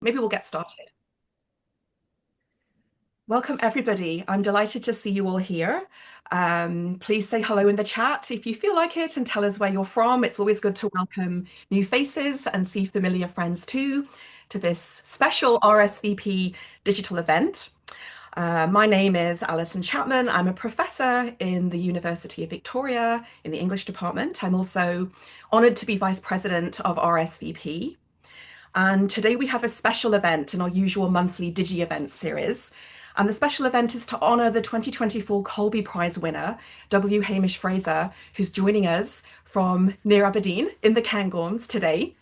maybe we'll get started. Welcome, everybody. I'm delighted to see you all here. Please say hello in the chat if you feel like it and tell us where you're from. It's always good to welcome new faces and see familiar friends too to this special RSVP digital event. My name is Alison Chapman. I'm a professor in the University of Victoria in the English department. I'm also honoured to be Vice President of RSVP. And today we have a special event in our usual monthly Digi Events series. And the special event is to honour the 2024 Colby Prize winner, W. Hamish Fraser, who's joining us from near Aberdeen in the Cairngorms today.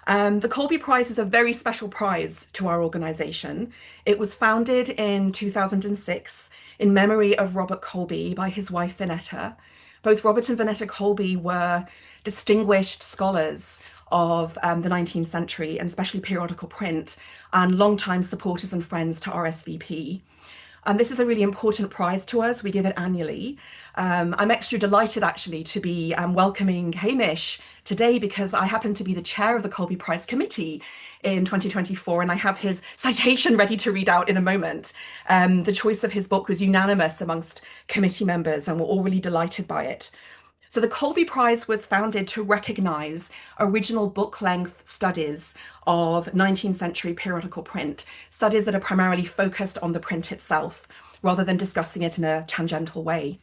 The Colby Prize is a very special prize to our organisation. It was founded in 2006 in memory of Robert Colby by his wife Vineta. Both Robert and Vineta Colby were distinguished scholars of the 19th century and especially periodical print, and long-time supporters and friends to RSVP. And this is a really important prize to us. We give it annually. I'm extra delighted actually to be welcoming Hamish today because I happen to be the chair of the Colby Prize Committee in 2024, and I have his citation ready to read out in a moment. The choice of his book was unanimous amongst committee members, and we're all really delighted by it. So the Colby Prize was founded to recognise original book-length studies of 19th century periodical print, studies that are primarily focused on the print itself, rather than discussing it in a tangential way.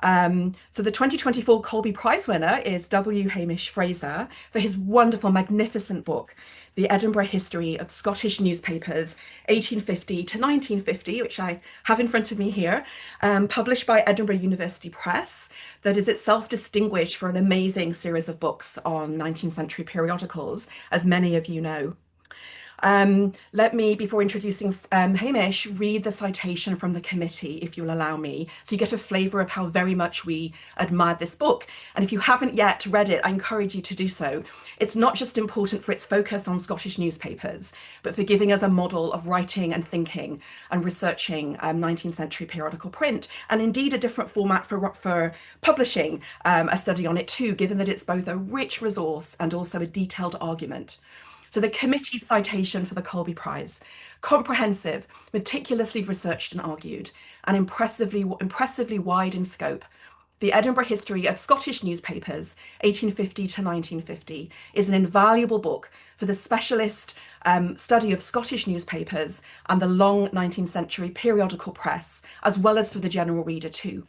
So the 2024 Colby Prize winner is W. Hamish Fraser for his wonderful, magnificent book, The Edinburgh History of Scottish Newspapers, 1850 to 1950, which I have in front of me here, published by Edinburgh University Press, that is itself distinguished for an amazing series of books on 19th century periodicals, as many of you know. Let me, before introducing Hamish, read the citation from the committee, if you'll allow me, so you get a flavour of how very much we admire this book. And if you haven't yet read it, I encourage you to do so. It's not just important for its focus on Scottish newspapers, but for giving us a model of writing and thinking and researching 19th century periodical print, and indeed a different format for publishing a study on it too, given that it's both a rich resource and also a detailed argument. So the committee's citation for the Colby Prize: comprehensive, meticulously researched and argued, and impressively wide in scope. The Edinburgh History of Scottish Newspapers, 1850 to 1950, is an invaluable book for the specialist study of Scottish newspapers and the long 19th century periodical press, as well as for the general reader too.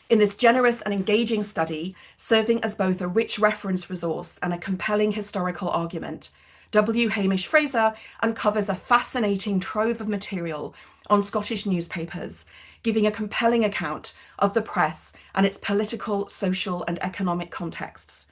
In this generous and engaging study, serving as both a rich reference resource and a compelling historical argument, W. Hamish Fraser uncovers a fascinating trove of material on Scottish newspapers, giving a compelling account of the press and its political, social, and economic contexts.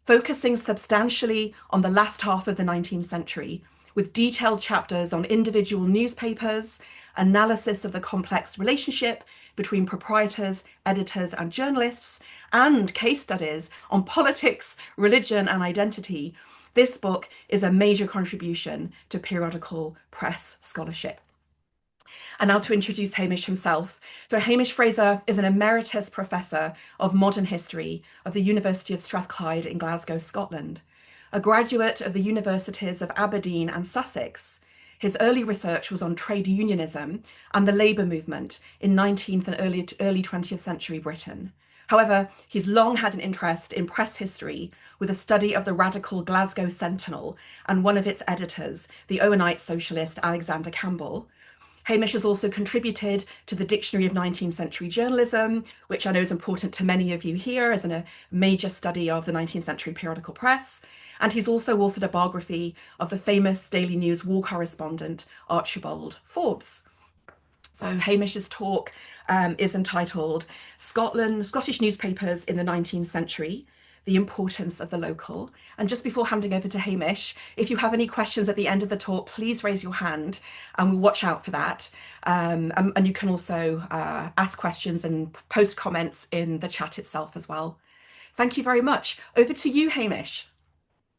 Focusing substantially on the last half of the 19th century, with detailed chapters on individual newspapers, analysis of the complex relationship between proprietors, editors, and journalists, and case studies on politics, religion, and identity, this book is a major contribution to periodical press scholarship. And now to introduce Hamish himself. So Hamish Fraser is an Emeritus Professor of Modern History of the University of Strathclyde in Glasgow, Scotland. A graduate of the Universities of Aberdeen and Sussex, his early research was on trade unionism and the labour movement in 19th and early 20th century Britain. However, he's long had an interest in press history, with a study of the radical Glasgow Sentinel and one of its editors, the Owenite socialist Alexander Campbell. Hamish has also contributed to the Dictionary of 19th Century Journalism, which I know is important to many of you here as a major study of the 19th century periodical press. And he's also authored a biography of the famous Daily News war correspondent Archibald Forbes. So Hamish's talk is entitled Scottish Newspapers in the 19th Century, the Importance of the Local. And just before handing over to Hamish, if you have any questions at the end of the talk, please raise your hand and we'll watch out for that. And you can also ask questions and post comments in the chat itself as well. Thank you very much. Over to you, Hamish.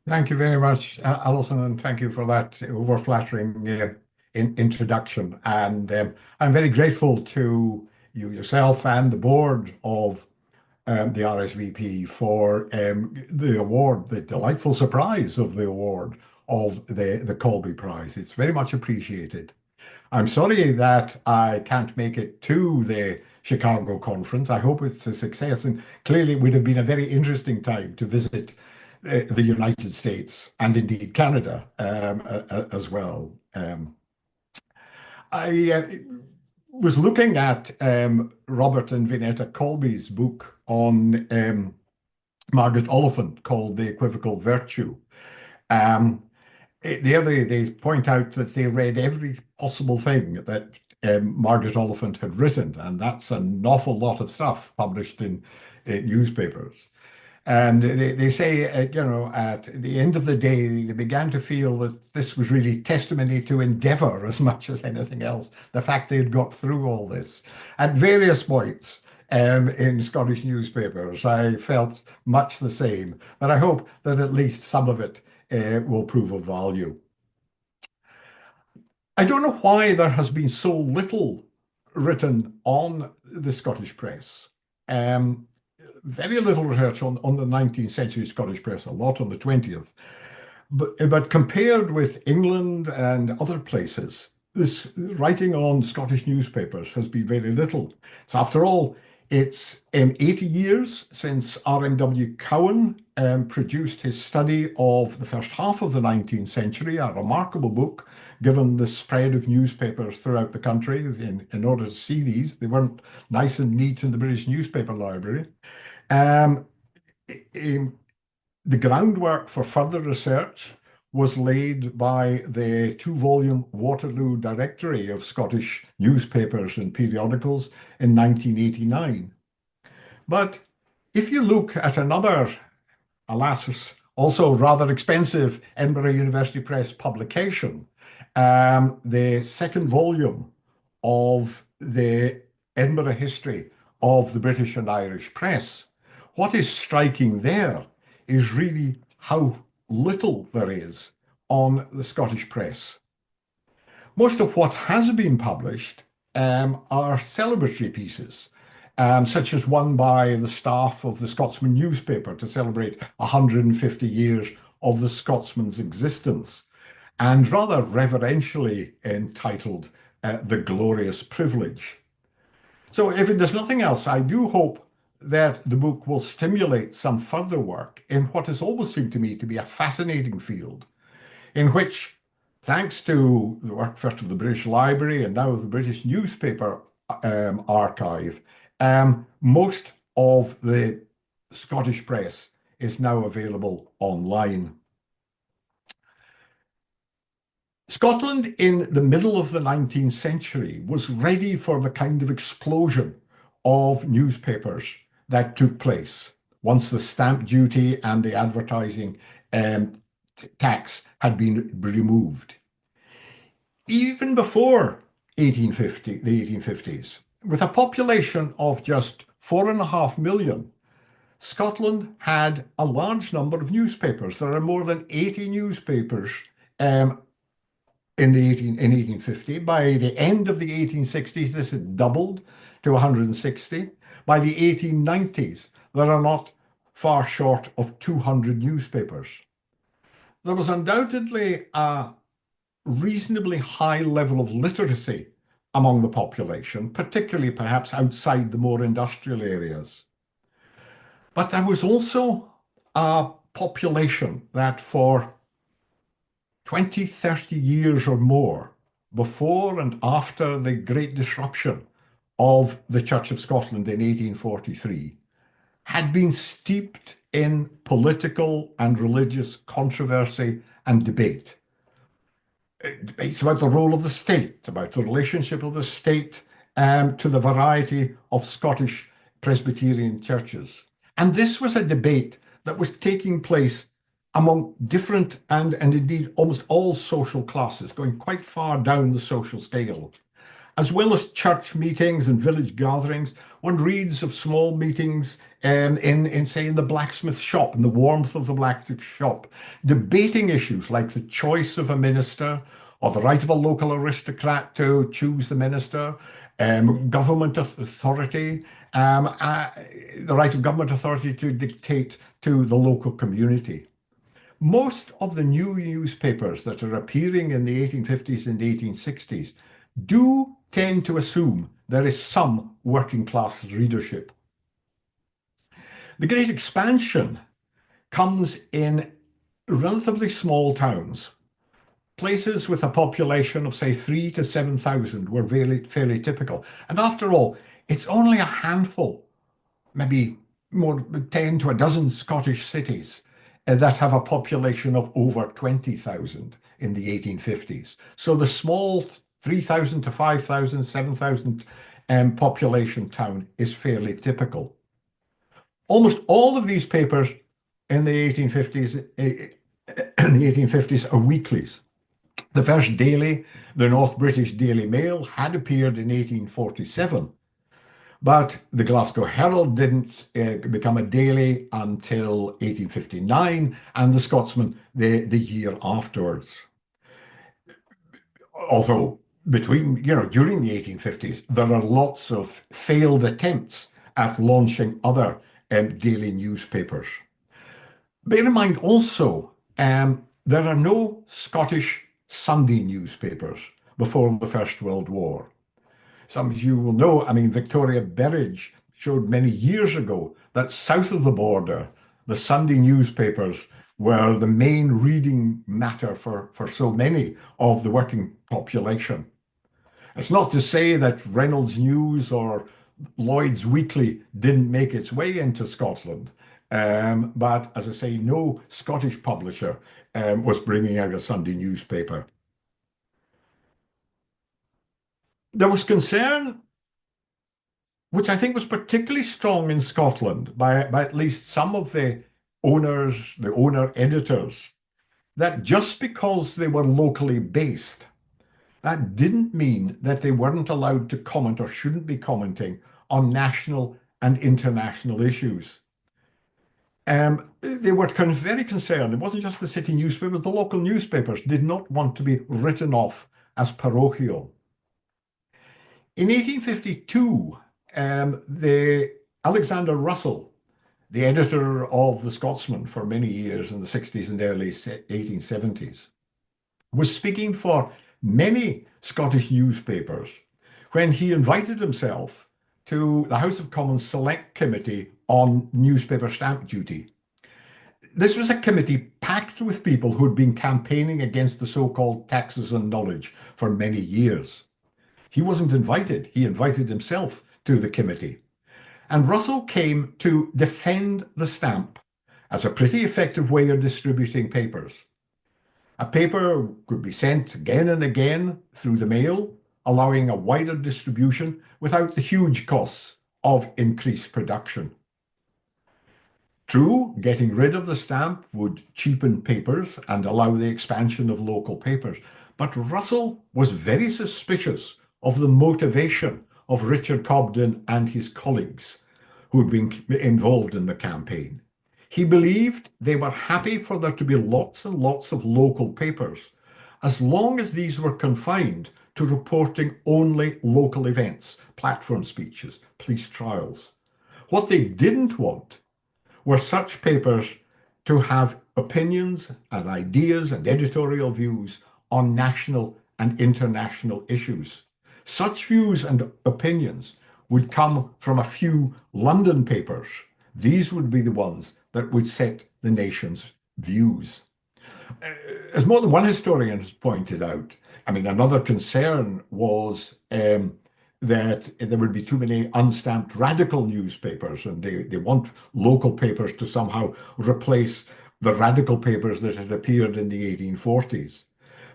Thank you very much, Alison, and thank you for that over-flattering introduction. And I'm very grateful to you yourself and the board of the RSVP for the award, the delightful surprise of the award of the Colby Prize. It's very much appreciated. I'm sorry that I can't make it to the Chicago conference. I hope it's a success, and clearly it would have been a very interesting time to visit the United States and indeed Canada as well. I was looking at Robert and Vineta Colby's book on Margaret Oliphant called The Equivocal Virtue. Um, the other day, they point out that they read every possible thing that Margaret Oliphant had written, and that's an awful lot of stuff published in newspapers. And they say, at the end of the day, they began to feel that this was really testimony to endeavor as much as anything else. The fact they had got through all this. At various points in Scottish newspapers, I felt much the same. But I hope that at least some of it will prove of value. I don't know why there has been so little written on the Scottish press. Very little research on the 19th century Scottish press, a lot on the 20th. But compared with England and other places, this writing on Scottish newspapers has been very little. So after all, it's 80 years since R.M.W. Cowan produced his study of the first half of the 19th century, a remarkable book, given the spread of newspapers throughout the country. In order to see these, they weren't nice and neat in the British Newspaper Library. Um, the groundwork for further research was laid by the two-volume Waterloo Directory of Scottish newspapers and periodicals in 1989. But if you look at another, alas, also rather expensive Edinburgh University Press publication, the second volume of the Edinburgh history of the British and Irish press, what is striking there is really how little there is on the Scottish press. Most of what has been published are celebratory pieces, such as one by the staff of the Scotsman newspaper to celebrate 150 years of the Scotsman's existence, and rather reverentially entitled The Glorious Privilege. So if it does nothing else, I do hope that the book will stimulate some further work in what has always seemed to me to be a fascinating field, in which, thanks to the work first of the British Library and now of the British Newspaper Archive, most of the Scottish press is now available online. Scotland in the middle of the 19th century was ready for the kind of explosion of newspapers that took place once the stamp duty and the advertising tax had been removed. Even before the 1850s, with a population of just 4.5 million, Scotland had a large number of newspapers. There are more than 80 newspapers in 1850. By the end of the 1860s, this had doubled to 160. By the 1890s, there are not far short of 200 newspapers. There was undoubtedly a reasonably high level of literacy among the population, particularly perhaps outside the more industrial areas. But there was also a population that for 20, 30 years or more, before and after the Great Disruption of the Church of Scotland in 1843, had been steeped in political and religious controversy and debate. Debates about the role of the state, about the relationship of the state to the variety of Scottish Presbyterian churches. And this was a debate that was taking place among different and indeed almost all social classes, going quite far down the social scale. As well as church meetings and village gatherings, one reads of small meetings say, in the blacksmith shop, in the warmth of the blacksmith shop, debating issues like the choice of a minister or the right of a local aristocrat to choose the minister, government authority, the right of government authority to dictate to the local community. Most of the new newspapers that are appearing in the 1850s and 1860s do tend to assume there is some working class readership. The Great Expansion comes in relatively small towns. Places with a population of, say, 3 to 7,000 were fairly typical. And after all, it's only a handful, maybe more 10 to a dozen Scottish cities that have a population of over 20,000 in the 1850s. So the small 3,000 to 5,000, 7,000 population town is fairly typical. Almost all of these papers in the 1850s are weeklies. The first daily, the North British Daily Mail, had appeared in 1847, but the Glasgow Herald didn't become a daily until 1859, and the Scotsman the year afterwards. Although during the 1850s, there are lots of failed attempts at launching other daily newspapers. Bear in mind also, there are no Scottish Sunday newspapers before the First World War. Some of you will know, Victoria Berridge showed many years ago that south of the border, the Sunday newspapers were the main reading matter for so many of the working population. It's not to say that Reynolds News or Lloyd's Weekly didn't make its way into Scotland, but as I say, no Scottish publisher was bringing out a Sunday newspaper. There was concern, which I think was particularly strong in Scotland by at least some of the owner editors, that just because they were locally based, that didn't mean that they weren't allowed to comment or shouldn't be commenting on national and international issues. They were very concerned. It wasn't just the city newspapers, the local newspapers did not want to be written off as parochial. In 1852, the Alexander Russell, the editor of The Scotsman for many years in the 60s and early 1870s, was speaking for many Scottish newspapers when he invited himself to the House of Commons Select Committee on Newspaper Stamp Duty. This was a committee packed with people who had been campaigning against the so-called taxes on knowledge for many years. He wasn't invited. He invited himself to the committee. And Russell came to defend the stamp as a pretty effective way of distributing papers. A paper could be sent again and again through the mail, allowing a wider distribution without the huge costs of increased production. True, getting rid of the stamp would cheapen papers and allow the expansion of local papers, but Russell was very suspicious of the motivation of Richard Cobden and his colleagues who had been involved in the campaign. He believed they were happy for there to be lots and lots of local papers, as long as these were confined to reporting only local events, platform speeches, police trials. What they didn't want were such papers to have opinions and ideas and editorial views on national and international issues. Such views and opinions would come from a few London papers. These would be the ones that would set the nation's views. As more than one historian has pointed out, another concern was that there would be too many unstamped radical newspapers, and they want local papers to somehow replace the radical papers that had appeared in the 1840s.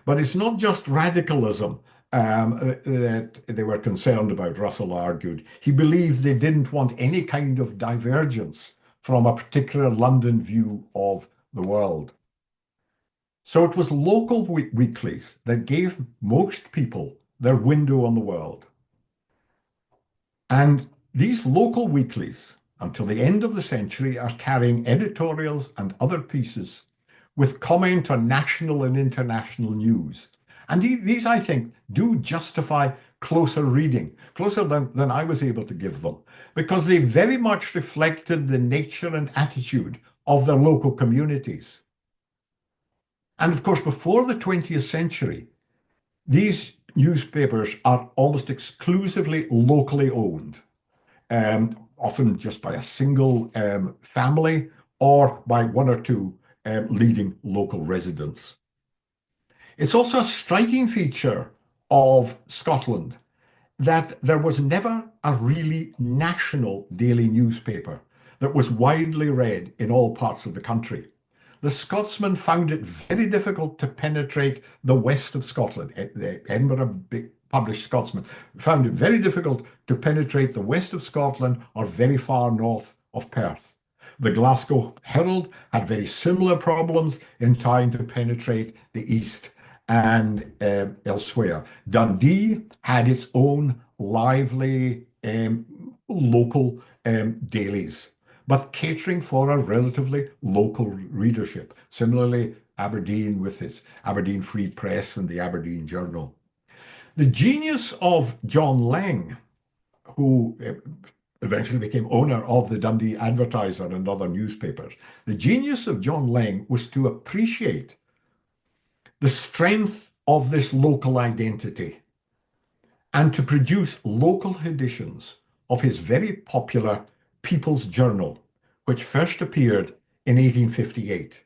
But it's not just radicalism that they were concerned about, Russell argued. He believed they didn't want any kind of divergence from a particular London view of the world. So it was local weeklies that gave most people their window on the world. And these local weeklies, until the end of the century, are carrying editorials and other pieces with comment on national and international news. And these, I think, do justify closer reading, closer than I was able to give them, because they very much reflected the nature and attitude of their local communities. And of course, before the 20th century, these newspapers are almost exclusively locally owned, often just by a single family or by one or two leading local residents. It's also a striking feature of Scotland that there was never a really national daily newspaper that was widely read in all parts of the country. The Scotsman found it very difficult to penetrate the west of Scotland. The Edinburgh published Scotsman found it very difficult to penetrate the west of Scotland or very far north of Perth. The Glasgow Herald had very similar problems in trying to penetrate the east and elsewhere. Dundee had its own lively local dailies, but catering for a relatively local readership. Similarly, Aberdeen with its Aberdeen Free Press and the Aberdeen Journal. The genius of John Laing, who eventually became owner of the Dundee Advertiser and other newspapers, the genius of John Laing was to appreciate the strength of this local identity and to produce local editions of his very popular People's Journal, which first appeared in 1858.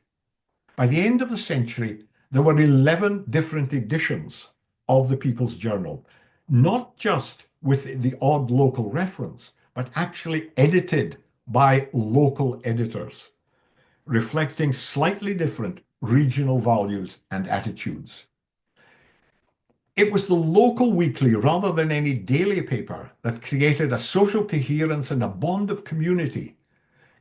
By the end of the century, there were 11 different editions of the People's Journal, not just with the odd local reference, but actually edited by local editors, reflecting slightly different regional values and attitudes. It was the local weekly rather than any daily paper that created a social coherence and a bond of community,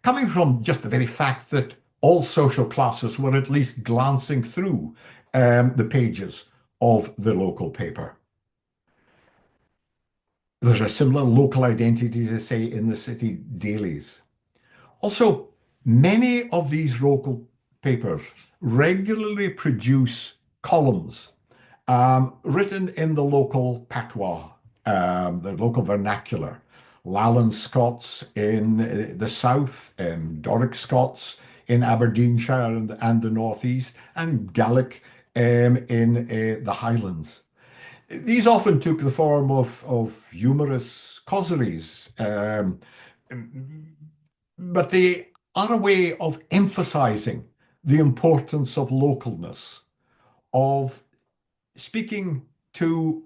coming from just the very fact that all social classes were at least glancing through the pages of the local paper. There's a similar local identity, to say, in the city dailies. Also, many of these local papers regularly produce columns written in the local patois, the local vernacular. Lowland Scots in the south, Doric Scots in Aberdeenshire and the northeast, and Gaelic in the Highlands. These often took the form of humorous causeries, but they are a way of emphasizing the importance of localness, of speaking to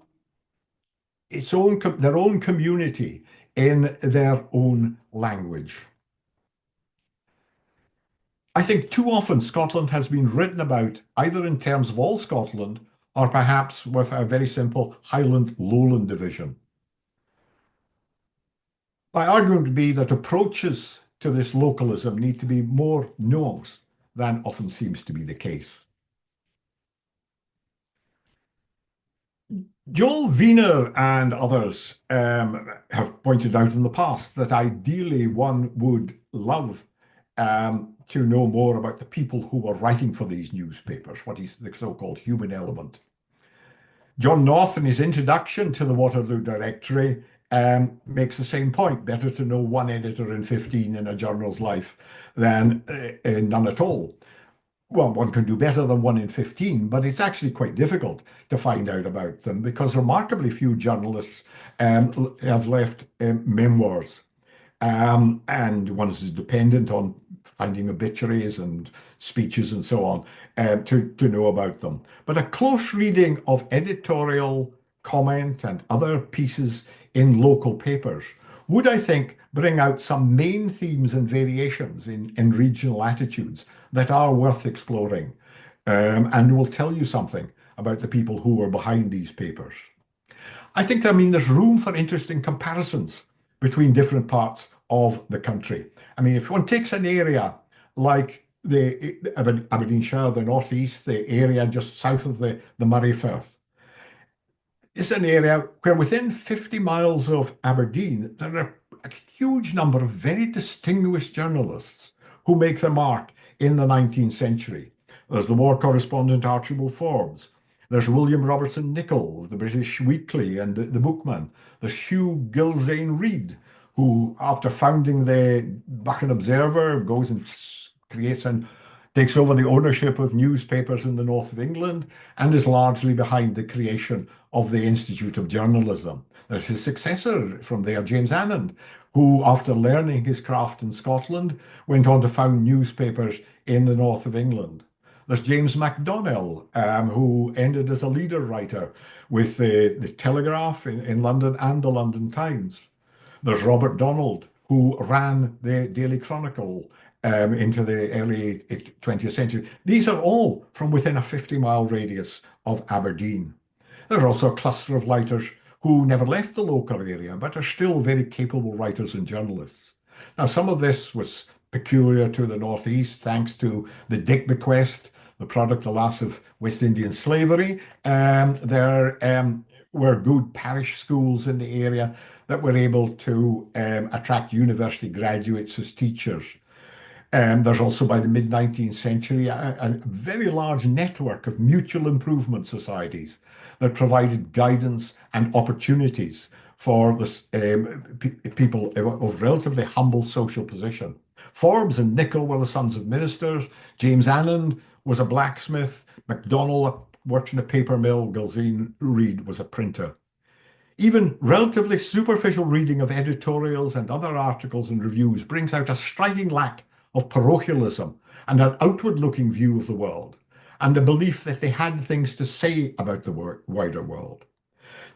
their own community in their own language. I think too often Scotland has been written about either in terms of all Scotland or perhaps with a very simple Highland-Lowland division. My argument would be that approaches to this localism need to be more nuanced than often seems to be the case. Joel Wiener and others have pointed out in the past that ideally one would love to know more about the people who were writing for these newspapers, what is the so-called human element. John North, in his introduction to the Waterloo Directory, makes the same point. Better to know one editor in 15 in a journal's life than none at all. Well, one can do better than one in 15, but it's actually quite difficult to find out about them because remarkably few journalists have left memoirs. And one is dependent on finding obituaries and speeches and so on to know about them. But a close reading of editorial comment and other pieces in local papers would, I think, bring out some main themes and variations in regional attitudes that are worth exploring and will tell you something about the people who were behind these papers. I think, there's room for interesting comparisons between different parts of the country. If one takes an area like the Aberdeenshire, the northeast, the area just south of the Murray Firth, it's an area where within 50 miles of Aberdeen, there are a huge number of very distinguished journalists who make their mark in the 19th century. There's the war correspondent Archibald Forbes. There's William Robertson Nicoll of the British Weekly and the Bookman. There's Hugh Gilzane Reid, who, after founding the Buchan Observer, goes and creates an takes over the ownership of newspapers in the north of England, and is largely behind the creation of the Institute of Journalism. There's his successor from there, James Annand, who, after learning his craft in Scotland, went on to found newspapers in the north of England. There's James MacDonnell, who ended as a leader writer with the Telegraph in London and the London Times. There's Robert Donald, who ran the Daily Chronicle into the early 20th century. These are all from within a 50-mile radius of Aberdeen. There's also a cluster of writers who never left the local area, but are still very capable writers and journalists. Now, some of this was peculiar to the Northeast, thanks to the Dick bequest, the product, alas, of West Indian slavery. There were good parish schools in the area that were able to attract university graduates as teachers. There's also, by the mid-19th century, a very large network of mutual improvement societies that provided guidance and opportunities for people of relatively humble social position. Forbes and Nicholl were the sons of ministers. James Annand was a blacksmith. MacDonnell worked in a paper mill. Gulzine Reid was a printer. Even relatively superficial reading of editorials and other articles and reviews brings out a striking lack of parochialism and an outward-looking view of the world, and a belief that they had things to say about the wider world.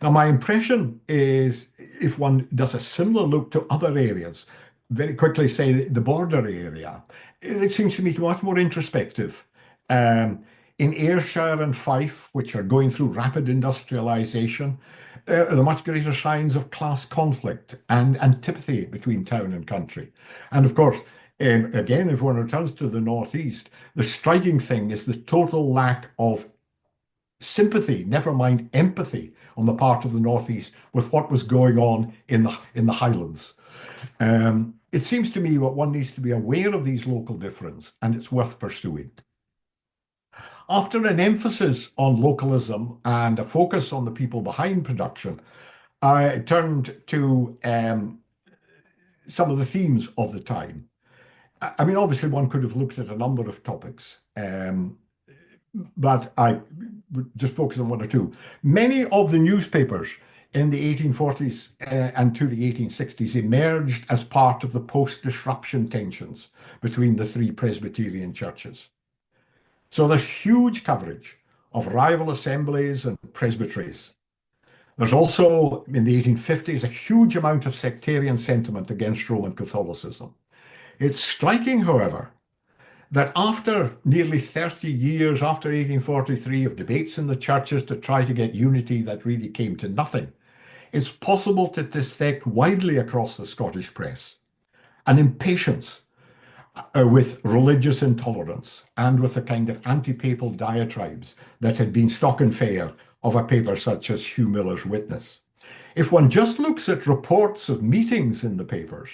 Now, my impression is, if one does a similar look to other areas, very quickly say the border area, it seems to me much more introspective. In Ayrshire and Fife, which are going through rapid industrialisation, there are much greater signs of class conflict and antipathy between town and country. And of course, again, if one returns to the Northeast, the striking thing is the total lack of sympathy, never mind empathy, on the part of the Northeast with what was going on in the Highlands. It seems to me that one needs to be aware of these local differences, and it's worth pursuing. After an emphasis on localism and a focus on the people behind production, I turned to some of the themes of the time. I mean, obviously, one could have looked at a number of topics, but I would just focus on one or two. Many of the newspapers in the 1840s and to the 1860s emerged as part of the post-disruption tensions between the three Presbyterian churches. So there's huge coverage of rival assemblies and presbyteries. There's also, in the 1850s, a huge amount of sectarian sentiment against Roman Catholicism. It's striking, however, that after nearly 30 years, after 1843, of debates in the churches to try to get unity that really came to nothing, it's possible to detect widely across the Scottish press an impatience with religious intolerance and with the kind of anti-papal diatribes that had been stock and fare of a paper such as Hugh Miller's Witness. If one just looks at reports of meetings in the papers,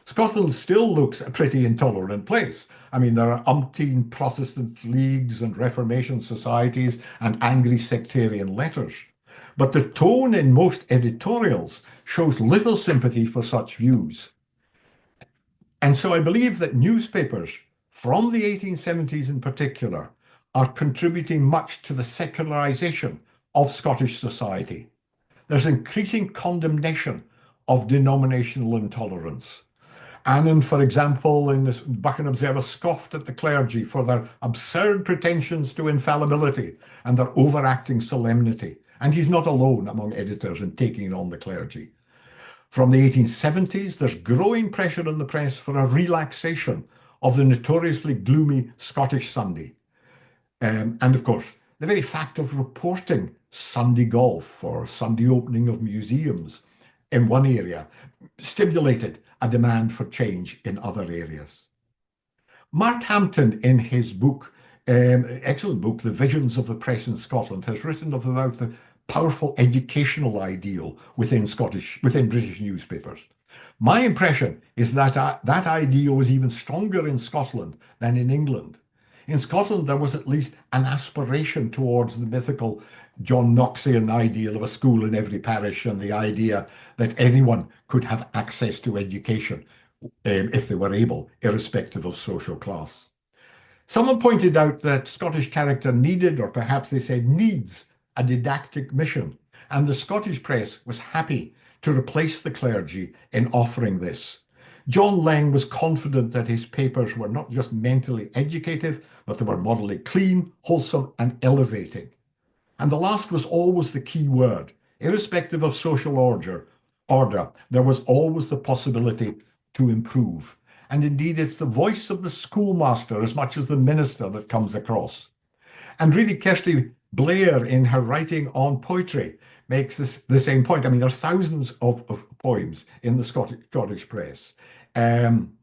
Scotland still looks a pretty intolerant place. I mean, there are umpteen Protestant leagues and Reformation societies and angry sectarian letters. But the tone in most editorials shows little sympathy for such views. And so I believe that newspapers from the 1870s in particular are contributing much to the secularization of Scottish society. There's increasing condemnation of denominational intolerance. Annan, for example, in this Buchan Observer, scoffed at the clergy for their absurd pretensions to infallibility and their overacting solemnity. And he's not alone among editors in taking on the clergy. From the 1870s, there's growing pressure in the press for a relaxation of the notoriously gloomy Scottish Sunday. And of course, the very fact of reporting Sunday golf or Sunday opening of museums in one area stimulated a demand for change in other areas. Mark Hampton, in his book, excellent book, The Visions of the Press in Scotland, has written about the powerful educational ideal within British newspapers. My impression is that that ideal was even stronger in Scotland than in England. In Scotland, there was at least an aspiration towards the mythical John Knoxian ideal of a school in every parish and the idea that anyone could have access to education if they were able, irrespective of social class. Someone pointed out that Scottish character needed, or perhaps they said needs, a didactic mission, and the Scottish press was happy to replace the clergy in offering this. John Laing was confident that his papers were not just mentally educative, but they were morally clean, wholesome, and elevating. And the last was always the key word. Irrespective of social order, there was always the possibility to improve. And indeed, it's the voice of the schoolmaster as much as the minister that comes across. And really, Kirsty Blair, in her writing on poetry, makes the same point. I mean, there's thousands of poems in the Scottish press. Um,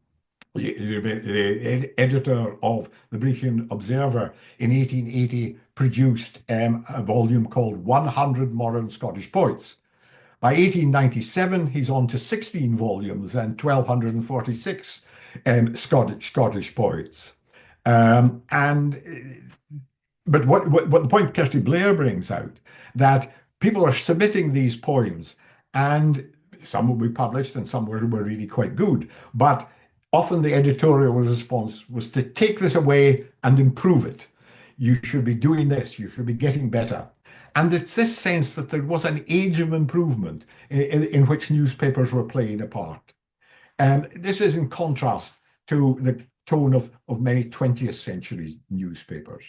the editor of the Brecon Observer in 1880 produced a volume called 100 Modern Scottish Poets. By 1897, he's on to 16 volumes and 1,246 Scottish poets. But what the point Kirsty Blair brings out, that people are submitting these poems, and some will be published and some were really quite good, but often the editorial response was to take this away and improve it. You should be doing this, you should be getting better. And it's this sense that there was an age of improvement in which newspapers were playing a part. And this is in contrast to the tone of many 20th century newspapers.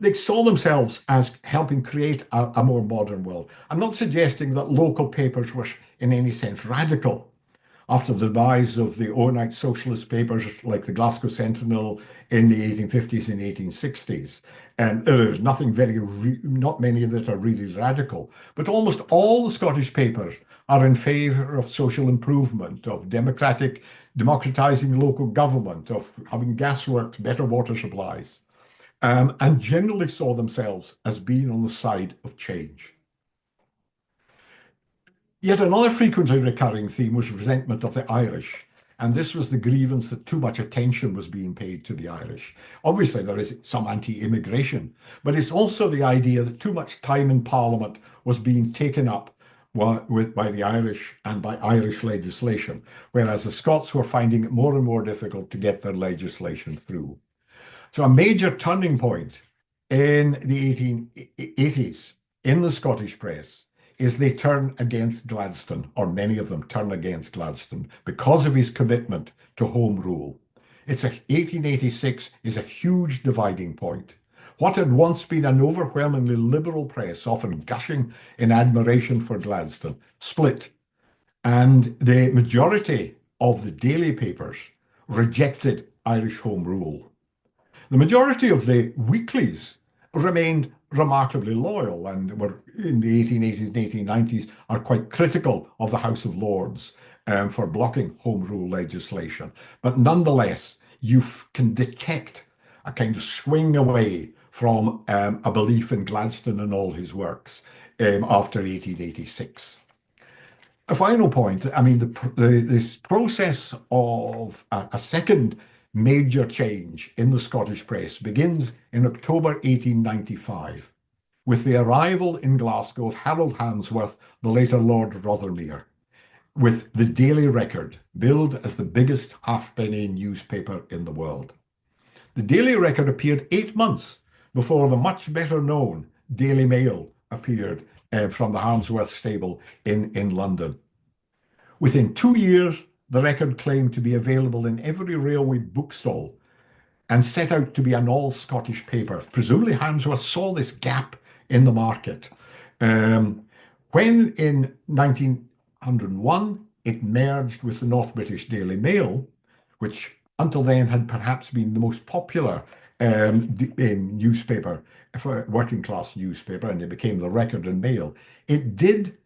They saw themselves as helping create a more modern world. I'm not suggesting that local papers were in any sense radical. After the demise of the overnight socialist papers like the Glasgow Sentinel in the 1850s and 1860s, and there's not many that are really radical, but almost all the Scottish papers are in favour of social improvement, of democratising local government, of having gasworks, better water supplies, and generally saw themselves as being on the side of change. Yet another frequently recurring theme was resentment of the Irish, and this was the grievance that too much attention was being paid to the Irish. Obviously, there is some anti-immigration, but it's also the idea that too much time in Parliament was being taken up by the Irish and by Irish legislation, whereas the Scots were finding it more and more difficult to get their legislation through. So a major turning point in the 1880s in the Scottish press is they turn against Gladstone, or many of them turn against Gladstone, because of his commitment to Home Rule. 1886 is a huge dividing point. What had once been an overwhelmingly liberal press, often gushing in admiration for Gladstone, split, and the majority of the daily papers rejected Irish Home Rule. The majority of the weeklies remained remarkably loyal and were in the 1880s and 1890s are quite critical of the House of Lords for blocking Home Rule legislation. But nonetheless, you can detect a kind of swing away from a belief in Gladstone and all his works after 1886. A final point, I mean, this process of a second major change in the Scottish press begins in October 1895 with the arrival in Glasgow of Harold Handsworth, the later Lord Rothermere, with the Daily Record, billed as the biggest halfpenny newspaper in the world. The Daily Record appeared 8 months before the much better known Daily Mail appeared from the Handsworth stable in London. Within 2 years, the Record claimed to be available in every railway bookstall and set out to be an all-Scottish paper. Presumably Handsworth saw this gap in the market. When in 1901 it merged with the North British Daily Mail, which until then had perhaps been the most popular newspaper, for working class newspaper, and it became the Record and Mail, it did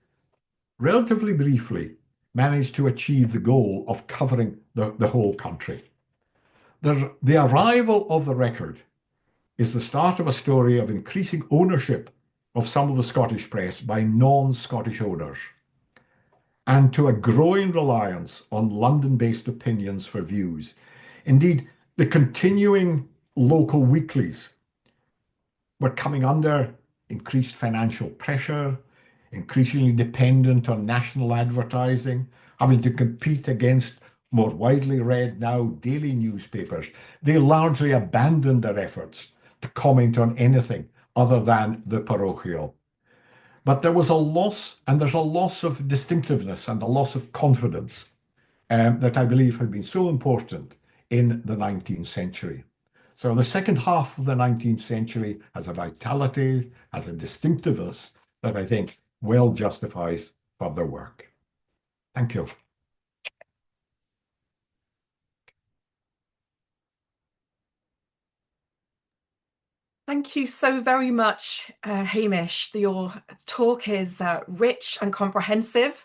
relatively briefly manage to achieve the goal of covering the whole country. The arrival of the Record is the start of a story of increasing ownership of some of the Scottish press by non-Scottish owners, and to a growing reliance on London-based opinions for views. Indeed, the continuing local weeklies were coming under increased financial pressure, increasingly dependent on national advertising, having to compete against more widely read now daily newspapers, they largely abandoned their efforts to comment on anything other than the parochial. But there was a loss, and there's a loss of distinctiveness and a loss of confidence that I believe had been so important in the 19th century. So the second half of the 19th century has a vitality, has a distinctiveness that I think well justifies further work. Thank you. Thank you so very much, Hamish. Your talk is rich and comprehensive,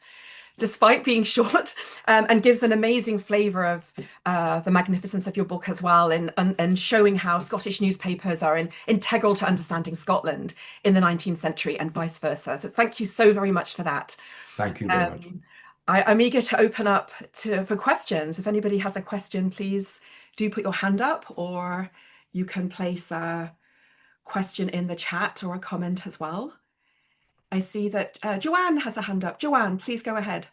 despite being short, and gives an amazing flavour of the magnificence of your book as well, and showing how Scottish newspapers are integral to understanding Scotland in the 19th century and vice versa. So thank you so very much for that. Thank you very much. I'm eager to open up for questions. If anybody has a question, please do put your hand up, or you can place a question in the chat or a comment as well. I see that Joanne has a hand up. Joanne, please go ahead.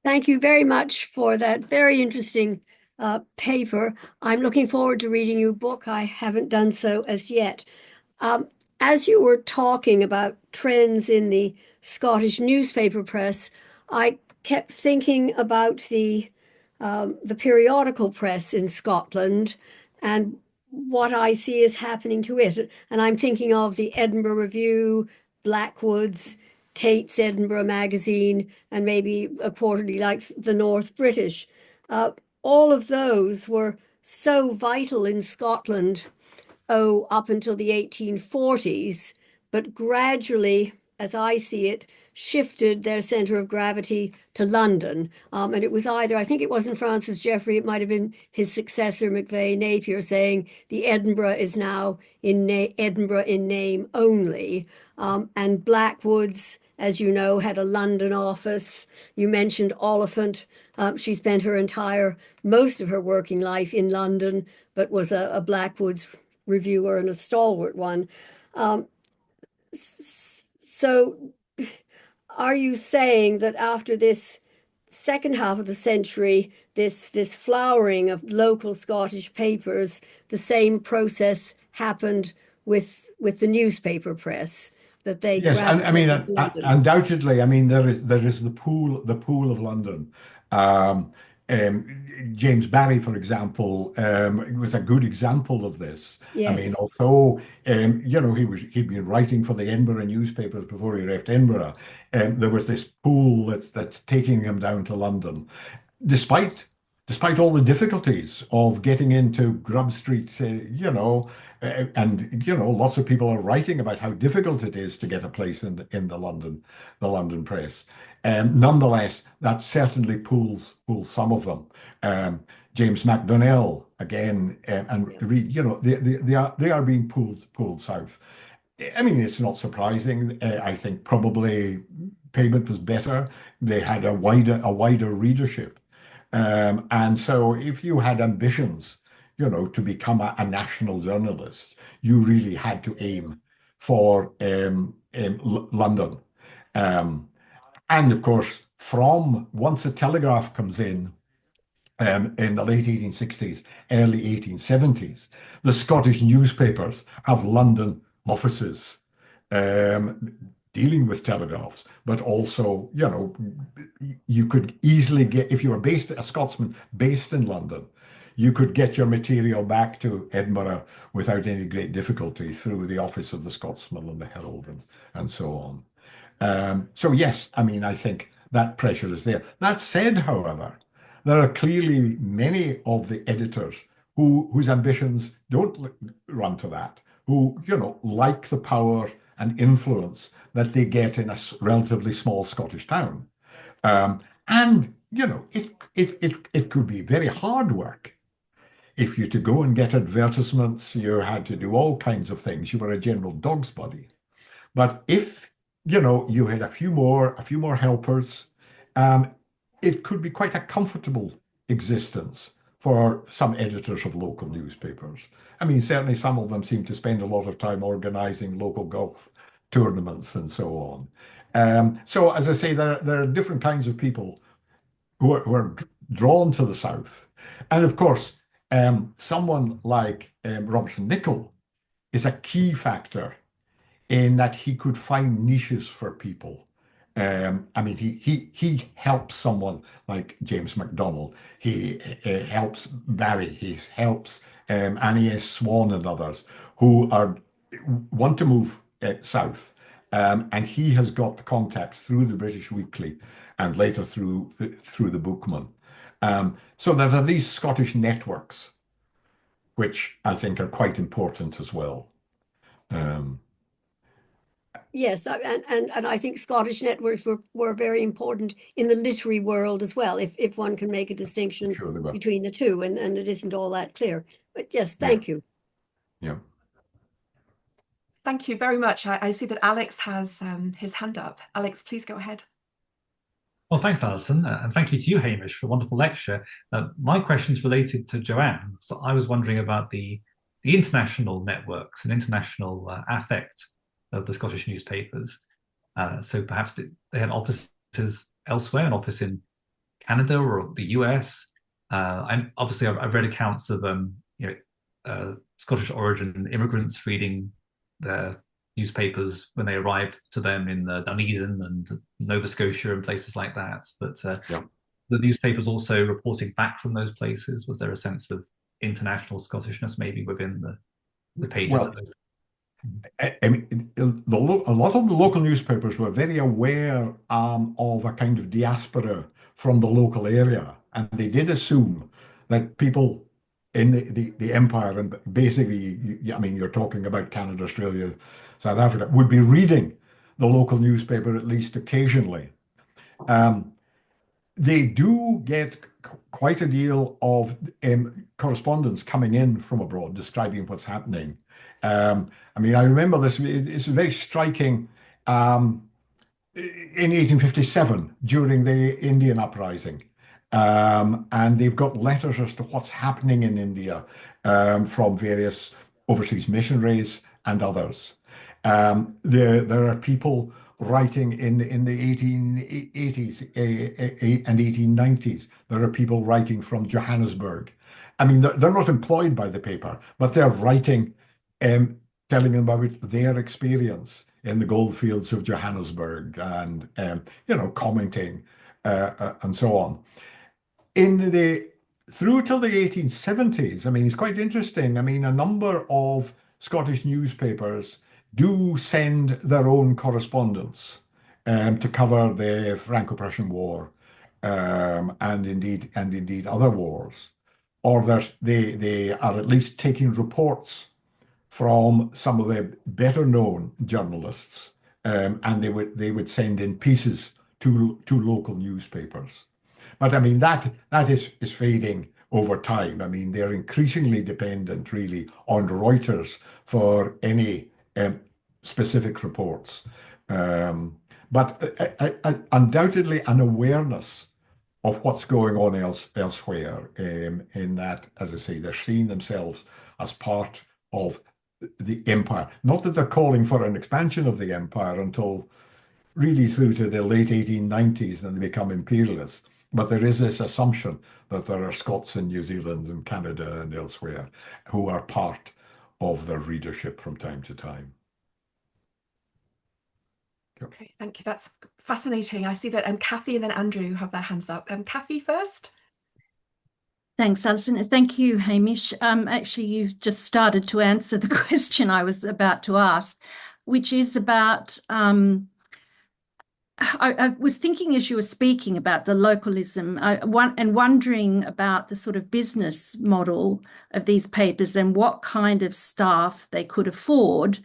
Thank you very much for that very interesting paper. I'm looking forward to reading your book. I haven't done so as yet. As you were talking about trends in the Scottish newspaper press, I kept thinking about the periodical press in Scotland and what I see is happening to it. And I'm thinking of the Edinburgh Review, Blackwood's, Tate's Edinburgh Magazine, and maybe a quarterly like the North British. All of those were so vital in Scotland, up until the 1840s, but gradually, as I see it, shifted their centre of gravity to London. And it was either, I think it wasn't Francis Jeffrey, it might have been his successor, McVey Napier, saying the Edinburgh is now in Edinburgh in name only. And Blackwood's, as you know, had a London office. You mentioned Oliphant. She spent most of her working life in London, but was a Blackwood's reviewer and a stalwart one. So are you saying that after this second half of the century, this flowering of local Scottish papers, the same process happened with the newspaper press, that they Yes, and I mean, gravitated to London? undoubtedly, I mean, there is the pool of London. Um, James Barry, for example, was a good example of this. I mean, Yes. although he'd been writing for the Edinburgh newspapers before he left Edinburgh, there was this pool that's taking him down to London, despite despite all the difficulties of getting into Grub Street, and lots of people are writing about how difficult it is to get a place in the London press. Nonetheless, that certainly pulls some of them. James MacDonnell again, and Yeah. Reed, they are being pulled south. I mean, it's not surprising. I think probably payment was better. They had a wider readership. And so if you had ambitions, to become a national journalist, you really had to aim for London. Um, and of course, from once the telegraph comes in the late 1860s, early 1870s, the Scottish newspapers have London offices um, dealing with telegraphs, but also, you could easily get, if you were a Scotsman based in London, you could get your material back to Edinburgh without any great difficulty through the office of the Scotsman and the Herald and so on. So yes, I mean, I think that pressure is there. That said, however, there are clearly many of the editors whose ambitions don't run to that, who, like the power and influence that they get in a relatively small Scottish town. And, it could be very hard work. If you to go and get advertisements, you had to do all kinds of things. You were a general dog's body. But if you had a few more helpers, um, it could be quite a comfortable existence for some editors of local newspapers. I mean, certainly some of them seem to spend a lot of time organizing local golf tournaments and so on. So, as I say, there are different kinds of people who are drawn to the South. And of course, someone like Robertson Nicoll is a key factor in that he could find niches for people. I mean, he helps someone like James MacDonald. He helps Barry. He helps Annie S. Swan and others who want to move south. And he has got the contacts through the British Weekly and later through the Bookman. So there are these Scottish networks, which I think are quite important as well. Um, Yes, and I think Scottish networks were very important in the literary world as well, if one can make a distinction sure they will. between the two, and it isn't all that clear. But yes, Yeah, thank you. yeah. Thank you very much. I see that Alex has his hand up. Alex, please go ahead. Well, thanks, Alison, and thank you to you, Hamish, for a wonderful lecture. My question's related to Joanne. So I was wondering about the international networks and international affect of the Scottish newspapers. So perhaps they have offices elsewhere, an office in Canada or the US. And obviously, I've read accounts of Scottish origin immigrants reading their newspapers when they arrived to them in Dunedin and Nova Scotia and places like that. But Yeah. the newspapers also reporting back from those places. Was there a sense of international Scottishness maybe within the pages Well, of those? I mean, a lot of the local newspapers were very aware of a kind of diaspora from the local area, and they did assume that people in the empire, and basically, I mean, you're talking about Canada, Australia, South Africa, would be reading the local newspaper at least occasionally. Um, they do get quite a deal of correspondence coming in from abroad describing what's happening. I mean, I remember this, it's very striking in 1857 during the Indian uprising. And they've got letters as to what's happening in India from various overseas missionaries and others. There are people writing in the 1880s and 1890s. There are people writing from Johannesburg. I mean, they're not employed by the paper, but they're writing, telling them about their experience in the goldfields of Johannesburg and, commenting and so on. Through till the 1870s, I mean, it's quite interesting. I mean, a number of Scottish newspapers do send their own correspondence to cover the Franco-Prussian War and indeed other wars, or they are at least taking reports from some of the better known journalists, and they would send in pieces to local newspapers. But I mean that is fading over time. I mean they're increasingly dependent really on Reuters for any specific reports. But undoubtedly an awareness of what's going on elsewhere in that, as I say, they're seeing themselves as part of the empire. Not that they're calling for an expansion of the empire until really through to the late 1890s, then they become imperialists. But there is this assumption that there are Scots in New Zealand and Canada and elsewhere who are part of their readership from time to time. Okay, thank you. That's fascinating. I see that Kathy and then Andrew have their hands up. Kathy first. Thanks, Alison. Thank you, Hamish. Actually, you've just started to answer the question I was about to ask, which is about, I was thinking as you were speaking about the localism and wondering about the sort of business model of these papers and what kind of staff they could afford.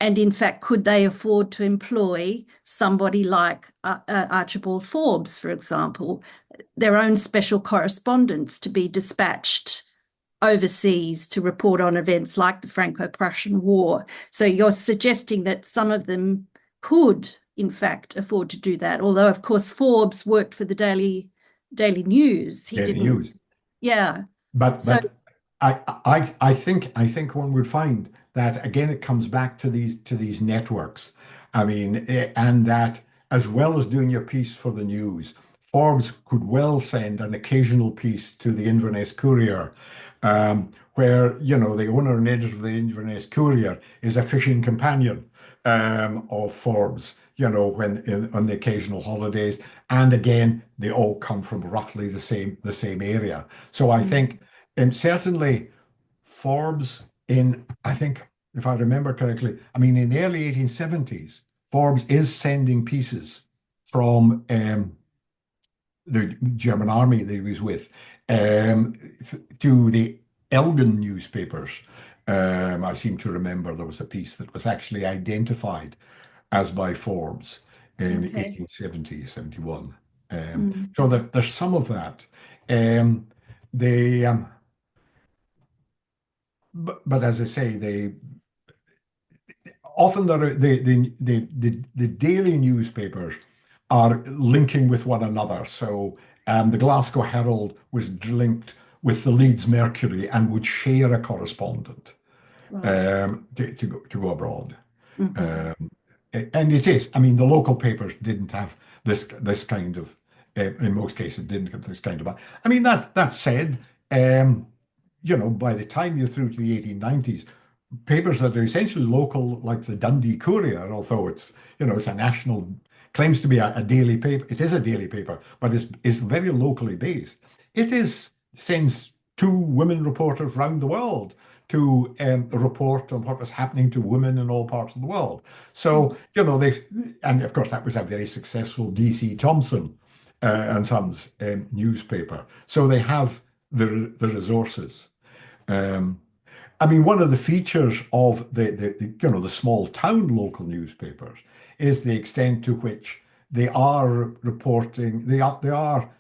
And in fact, could they afford to employ somebody like Archibald Forbes, for example, their own special correspondents to be dispatched overseas to report on events like the Franco-Prussian War? So you're suggesting that some of them could, in fact, afford to do that. Although, of course, Forbes worked for the Daily News. He Daily didn't. News. Yeah. But So, I think one would find that again it comes back to these networks. I mean, and that as well as doing your piece for the news, Forbes could well send an occasional piece to the Inverness Courier, where, the owner and editor of the Inverness Courier is a fishing companion of Forbes, on the occasional holidays. And again, they all come from roughly the same area. So I think, and certainly Forbes I think, if I remember correctly, I mean, in the early 1870s, Forbes is sending pieces from the German army that he was with to the Elgin newspapers. I seem to remember there was a piece that was actually identified as by Forbes in 1870, 71. So there's some of that. They, but as I say, often the daily newspapers are linking with one another. So the Glasgow Herald was linked with the Leeds Mercury and would share a correspondent to go abroad. And it is, I mean, the local papers didn't have this kind of, in most cases, didn't have this kind of. I mean, that said, by the time you're through to the 1890s, papers that are essentially local, like the Dundee Courier, although it's a national, claims to be a daily paper. It is a daily paper, but it's very locally based. Sends 2 women reporters round the world to report on what was happening to women in all parts of the world. So, and of course that was a very successful D.C. Thomson and Sons newspaper. So they have the resources. I mean, one of the features of the small town local newspapers is the extent to which they are reporting, they are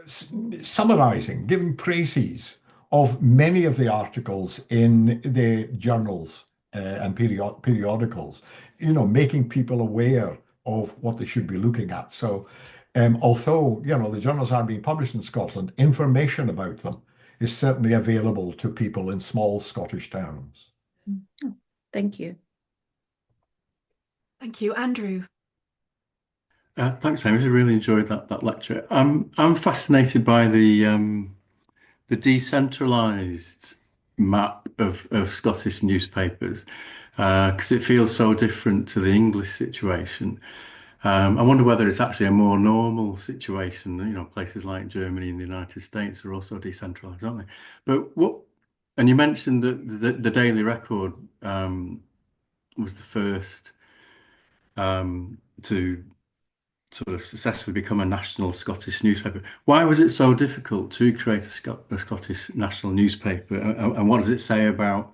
summarizing, giving précis of many of the articles in the journals and periodicals, making people aware of what they should be looking at. So although, the journals are being published in Scotland, information about them is certainly available to people in small Scottish towns. Thank you. Thank you, Andrew. Thanks, Hamish. I really enjoyed that lecture. I'm fascinated by the decentralised map of Scottish newspapers because it feels so different to the English situation. I wonder whether it's actually a more normal situation. Places like Germany and the United States are also decentralised, aren't they? But and you mentioned that the Daily Record was the first to sort of successfully become a national Scottish newspaper. Why was it so difficult to create a Scottish national newspaper? And what does it say about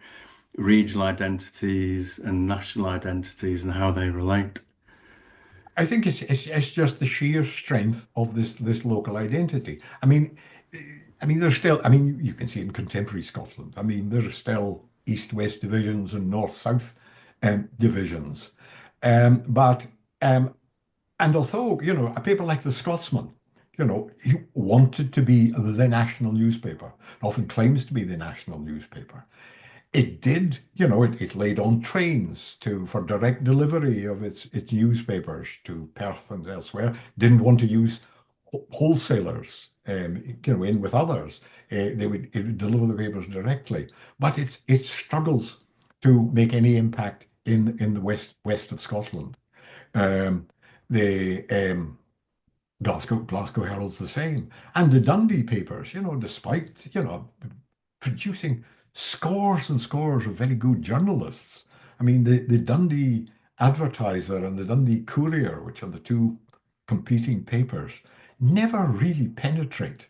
regional identities and national identities and how they relate? I think it's just the sheer strength of this local identity. I mean, there's still, you can see in contemporary Scotland, there are still east-west divisions and north-south divisions. And although, a paper like The Scotsman, he wanted to be the national newspaper, often claims to be the national newspaper. It did, it laid on trains for direct delivery of its newspapers to Perth and elsewhere. Didn't want to use wholesalers, in with others. It would deliver the papers directly. But it struggles to make any impact in the west of Scotland. The Glasgow Herald's the same, and the Dundee papers, despite producing scores and scores of very good journalists. The Dundee Advertiser and the Dundee Courier, which are the 2 competing papers, never really penetrate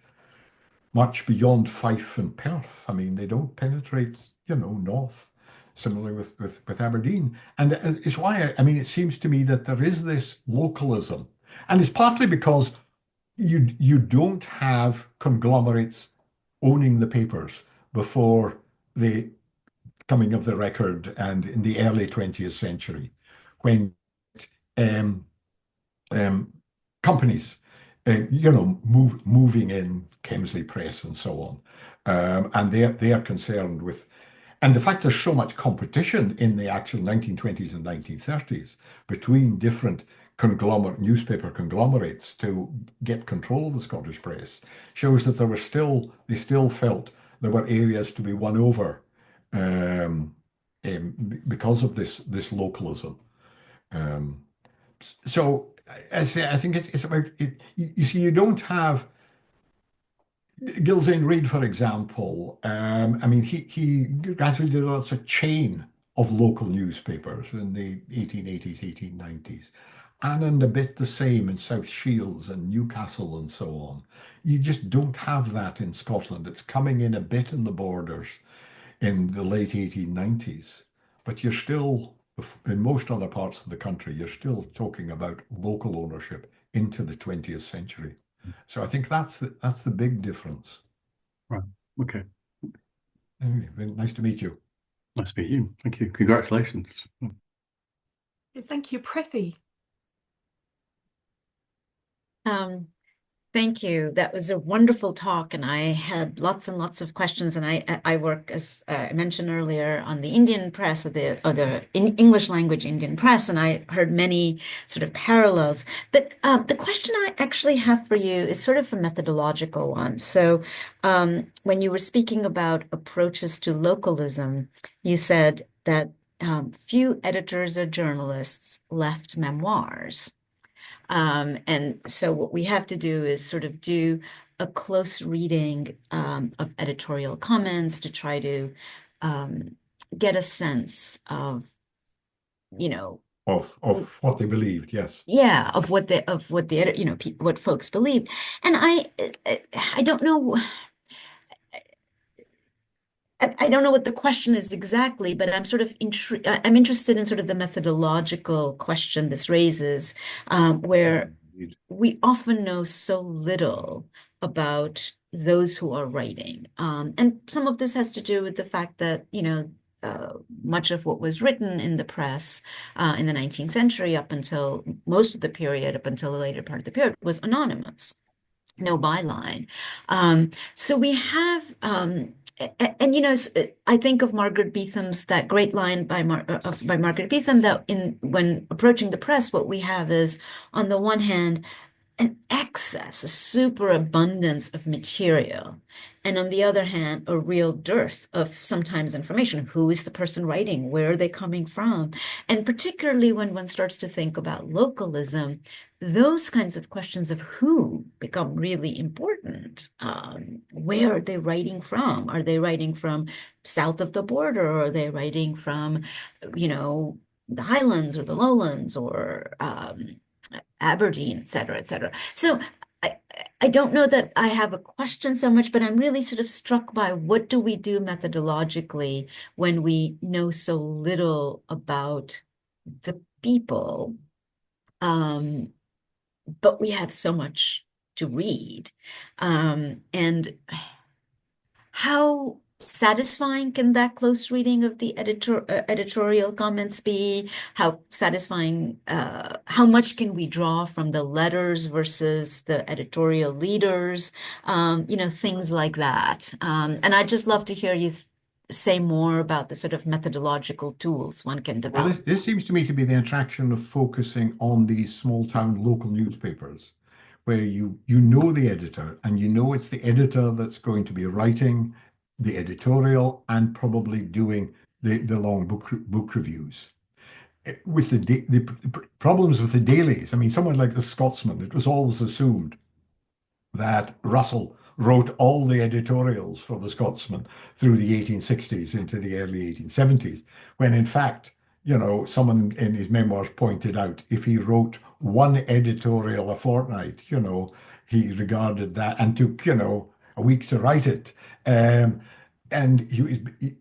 much beyond Fife and Perth. They don't penetrate, north. Similarly with Aberdeen. And it's why, it seems to me that there is this localism. And it's partly because you don't have conglomerates owning the papers before the coming of the record and in the early 20th century, when companies, moving in, Kemsley Press and so on, and they are concerned with. And the fact there's so much competition in the actual 1920s and 1930s between different newspaper conglomerates to get control of the Scottish press shows that they still felt there were areas to be won over um, because of this localism. Um, so I think it's about it. You see, you don't have Gilzane Reid, for example. I mean, he gradually did lots of chain of local newspapers in the 1880s, 1890s, and a bit the same in South Shields and Newcastle and so on. You just don't have that in Scotland. It's coming in a bit in the borders in the late 1890s, but you're still, in most other parts of the country, you're still talking about local ownership into the 20th century. So I think that's the big difference. Right. Okay. Anyway, very nice to meet you. Nice to meet you. Thank you. Congratulations. Thank you, Prithi. Thank you. That was a wonderful talk, and I had lots and lots of questions. And I work, as I mentioned earlier, on the Indian press or the English language Indian press, and I heard many sort of parallels. But the question I actually have for you is sort of a methodological one. So when you were speaking about approaches to localism, you said that few editors or journalists left memoirs. And so what we have to do is sort of do a close reading of editorial comments to try to get a sense of, of what they believed, yes. Yeah, of what what folks believed. And I don't know. I don't know what the question is exactly, but I'm sort of I'm interested in sort of the methodological question this raises, where we often know so little about those who are writing. And some of this has to do with the fact that, much of what was written in the press in the 19th century up until most of the period, up until the later part of the period, was anonymous, no byline. So we have... I think of Margaret Beetham's, that great line by Margaret Beetham, that when approaching the press, what we have is, on the one hand, an excess, a superabundance of material, and on the other hand, a real dearth of sometimes information. Who is the person writing? Where are they coming from? And particularly when one starts to think about localism, those kinds of questions of who become really important. Where are they writing from? Are they writing from south of the border? Or are they writing from, the Highlands or the Lowlands or Aberdeen, et cetera, et cetera. So I don't know that I have a question so much, but I'm really sort of struck by what do we do methodologically when we know so little about the people, but we have so much to read. And how satisfying can that close reading of the editorial comments be? How satisfying, how much can we draw from the letters versus the editorial leaders? Things like that. And I'd just love to hear you say more about the sort of methodological tools one can Well, develop. this seems to me to be the attraction of focusing on these small town local newspapers, where you know the editor and you know it's the editor that's going to be writing the editorial and probably doing the long book reviews. With the problems with the dailies, I mean, someone like the Scotsman, it was always assumed that Russell wrote all the editorials for the Scotsman through the 1860s into the early 1870s, when in fact, someone in his memoirs pointed out if he wrote one editorial a fortnight, he regarded that, and took, a week to write it.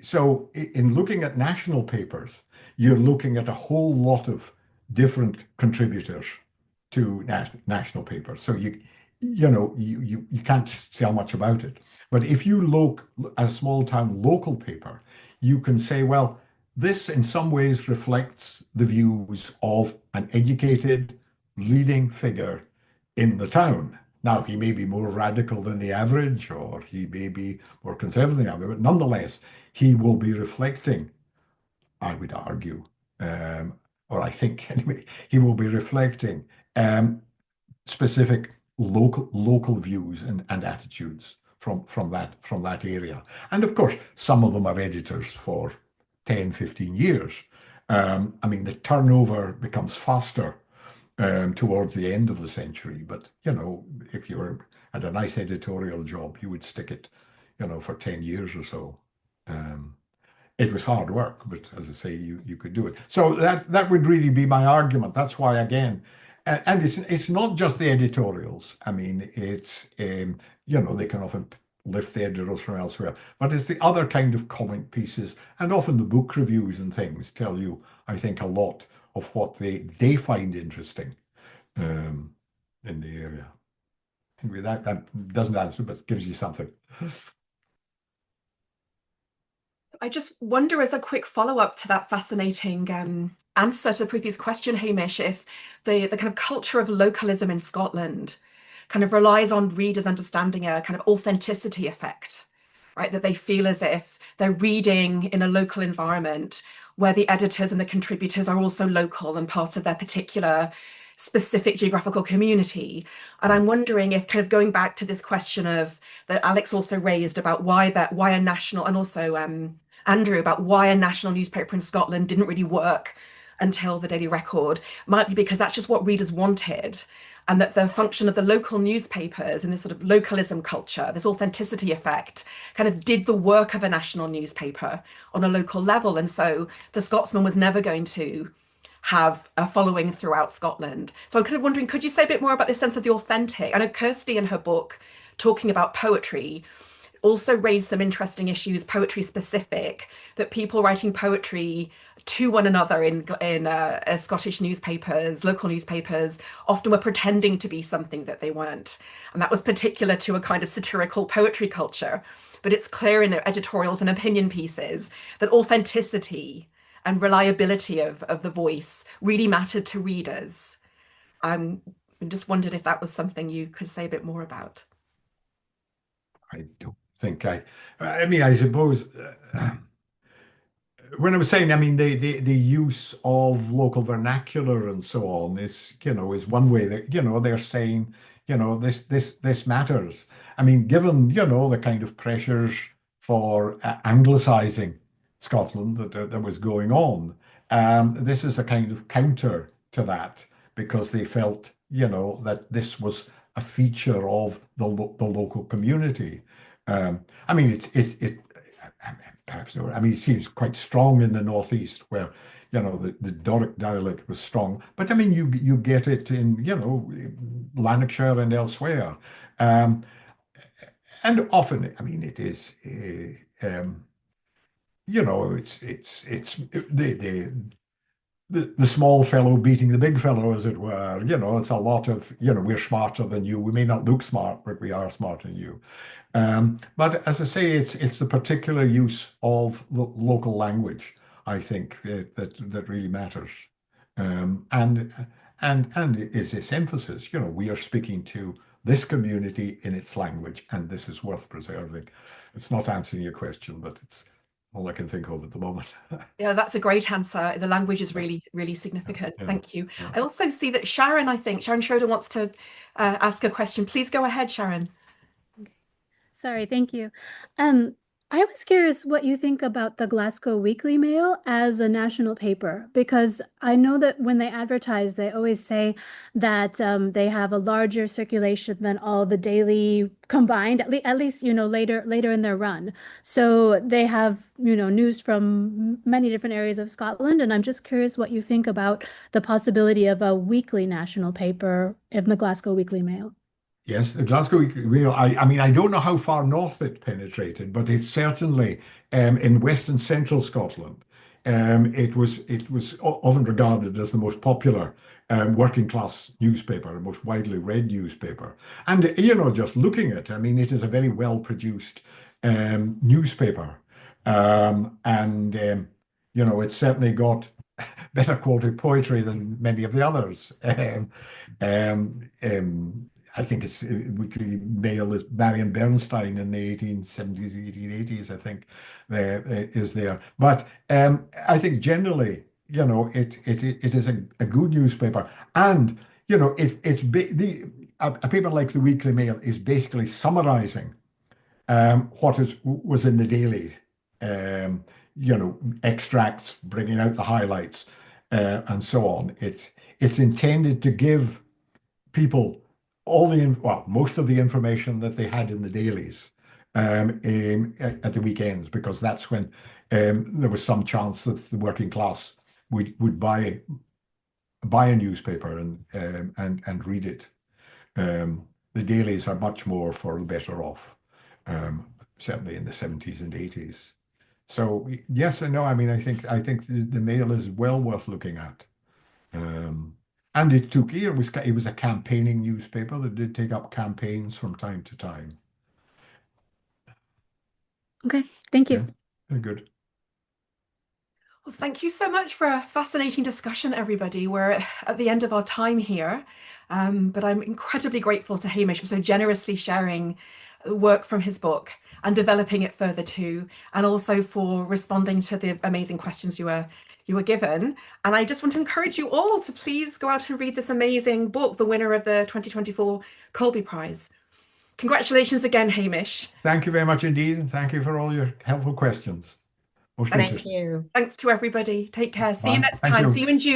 So in looking at national papers, you're looking at a whole lot of different contributors to national papers. So you can't tell much about it. But if you look at a small town local paper, you can say, well, this in some ways reflects the views of an educated leading figure in the town. Now, he may be more radical than the average, or he may be more conservative than the average, but nonetheless, he will be reflecting, I would argue, or I think anyway, he will be reflecting specific local views and attitudes from that area. And of course, some of them are editors for 10, 15 years. I mean, the turnover becomes faster towards the end of the century. But, if you were at a nice editorial job, you would stick it, for 10 years or so. It was hard work, but as I say, you could do it. So that would really be my argument. That's why, again, and it's not just the editorials. I mean, it's they can often lift the editorials from elsewhere, but it's the other kind of comment pieces, and often the book reviews and things tell you, I think, a lot of what they find interesting in the area. Anyway, that doesn't answer, but gives you something. I just wonder, as a quick follow-up to that fascinating answer to Prithi's question, Hamish, if the kind of culture of localism in Scotland kind of relies on readers understanding a kind of authenticity effect, right? That they feel as if they're reading in a local environment where the editors and the contributors are also local and part of their particular specific geographical community. And I'm wondering if, kind of going back to this question of that Alex also raised about why a national, and also Andrew, about why a national newspaper in Scotland didn't really work until the Daily Record, might be because that's just what readers wanted, and that the function of the local newspapers in this sort of localism culture, this authenticity effect, kind of did the work of a national newspaper on a local level. And so the Scotsman was never going to have a following throughout Scotland. So I'm kind of wondering, could you say a bit more about this sense of the authentic? I know Kirsty in her book, talking about poetry, also raised some interesting issues, poetry specific, that people writing poetry to one another in Scottish newspapers, local newspapers, often were pretending to be something that they weren't. And that was particular to a kind of satirical poetry culture. But it's clear in their editorials and opinion pieces that authenticity and reliability of the voice really mattered to readers. I just wondered if that was something you could say a bit more about. I don't think I mean, I suppose when I was saying, I mean, the use of local vernacular and so on is one way that, they're saying, this matters. I mean, given, the kind of pressures for anglicizing Scotland that was going on, this is a kind of counter to that, because they felt, that this was a feature of the local community. I mean, it perhaps, I mean, it seems quite strong in the Northeast, where, the Doric dialect was strong. But I mean, you get it in, Lanarkshire and elsewhere. And often, I mean, it is, it's the small fellow beating the big fellow, as it were. It's a lot of, we're smarter than you. We may not look smart, but we are smarter than you. But as I say, it's the particular use of local language, I think, that really matters. And is this emphasis, we are speaking to this community in its language, and this is worth preserving. It's not answering your question, but it's all I can think of at the moment. Yeah, that's a great answer. The language is really, really significant. Yeah. Thank you. Yeah. I also see that Sharon Schroeder wants to ask a question. Please go ahead, Sharon. Sorry, thank you. I was curious what you think about the Glasgow Weekly Mail as a national paper, because I know that when they advertise, they always say that they have a larger circulation than all the daily combined, at least, later in their run. So they have, news from many different areas of Scotland. And I'm just curious what you think about the possibility of a weekly national paper in the Glasgow Weekly Mail. Yes, the Glasgow Weekly Mail. I mean, I don't know how far north it penetrated, but it's certainly in western central Scotland. It was often regarded as the most popular working class newspaper, the most widely read newspaper. And just looking at it, I mean, it is a very well produced newspaper, and it's certainly got better quality poetry than many of the others. I think it's Weekly Mail is Marion Bernstein in the 1870s, 1880s, I think, is there. But I think generally it is a good newspaper, and a paper like the Weekly Mail is basically summarising what was in the daily, extracts, bringing out the highlights, and so on. It's intended to give people most of the information that they had in the dailies at the weekends, because that's when there was some chance that the working class would buy a newspaper and read it. The dailies are much more for the better off, certainly in the 70s and 80s. So yes and no. I mean, I think the Mail is well worth looking at. And it was a campaigning newspaper that did take up campaigns from time to time. Okay, thank you. Yeah, very good. Well, thank you so much for a fascinating discussion, everybody. We're at the end of our time here, but I'm incredibly grateful to Hamish for so generously sharing work from his book and developing it further too, and also for responding to the amazing questions you were given. And I just want to encourage you all to please go out and read this amazing book, the winner of the 2024 Colby Prize. Congratulations again, Hamish. Thank you very much indeed, and thank you for all your helpful questions. Most Thank interesting. you. Thanks to everybody. Take care. See you Bye. next Thank time. you. See you in June.